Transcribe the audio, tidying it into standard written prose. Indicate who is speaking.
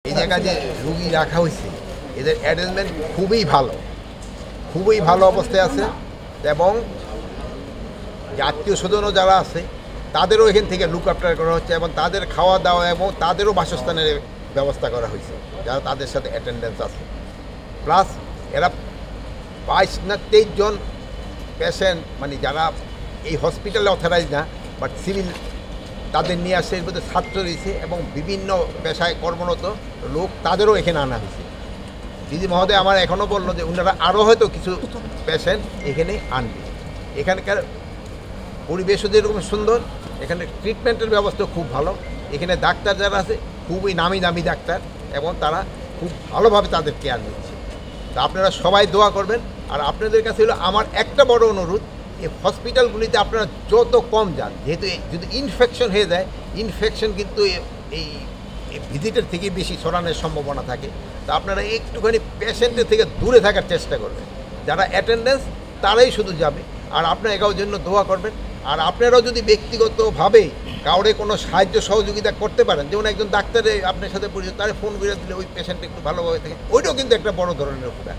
Speaker 1: এই জায়গায় যে রুগী রাখা হয়েছে এদের অ্যারেঞ্জমেন্ট খুবই ভালো অবস্থায় আছে এবং আত্মীয় স্বজনও যারা আছে তাদেরও এখান থেকে লুক আফটার করা হচ্ছে এবং তাদের খাওয়া দাওয়া এবং তাদেরও বাসস্থানের ব্যবস্থা করা হয়েছে যারা তাদের সাথে অ্যাটেন্ডেন্স আছে। প্লাস এরা 22 না 23 জন পেশেন্ট মানে যারা এই হসপিটালে অথরাইজ না বাট সিভিল তাদের নিয়ে আসছে, এর মধ্যে ছাত্র রয়েছে এবং বিভিন্ন পেশায় কর্মরত লোক তাদেরও এখানে আনা হয়েছে। দিদি মহোদয় আমার এখনও বললো যে ওনারা আরও হয়তো কিছু পেশেন্ট এখানে আনবে। এখানকার পরিবেশও যেরকম সুন্দর, এখানে ট্রিটমেন্টের ব্যবস্থা খুব ভালো। এখানে ডাক্তার যারা আছে খুবই নামি দামি ডাক্তার এবং তারা খুব ভালোভাবে তাদের কেয়ার নিচ্ছে। তা আপনারা সবাই দোয়া করবেন। আর আপনাদের কাছে হলো আমার একটা বড় অনুরোধ, এই হসপিটালগুলিতে আপনারা যত কম যান, যেহেতু যদি ইনফেকশন হয়ে যায়, ইনফেকশন কিন্তু এই ভিজিটের থেকে বেশি ছড়ানোর সম্ভাবনা থাকে। তা আপনারা একটুখানি পেশেন্টের থেকে দূরে থাকার চেষ্টা করবেন। যারা অ্যাটেন্ডেন্স তারাই শুধু যাবে। আর আপনারা এগার জন্য দোয়া করবেন। আর আপনারাও যদি ব্যক্তিগতভাবে কাউরে কোনো সাহায্য সহযোগিতা করতে পারেন, যেমন একজন ডাক্তারে আপনার সাথে পরিচিত, তারে ফোন করে দিলে ওই পেশেন্ট একটু ভালোভাবে থাকে, ওইটাও কিন্তু একটা বড় ধরনের উপকার।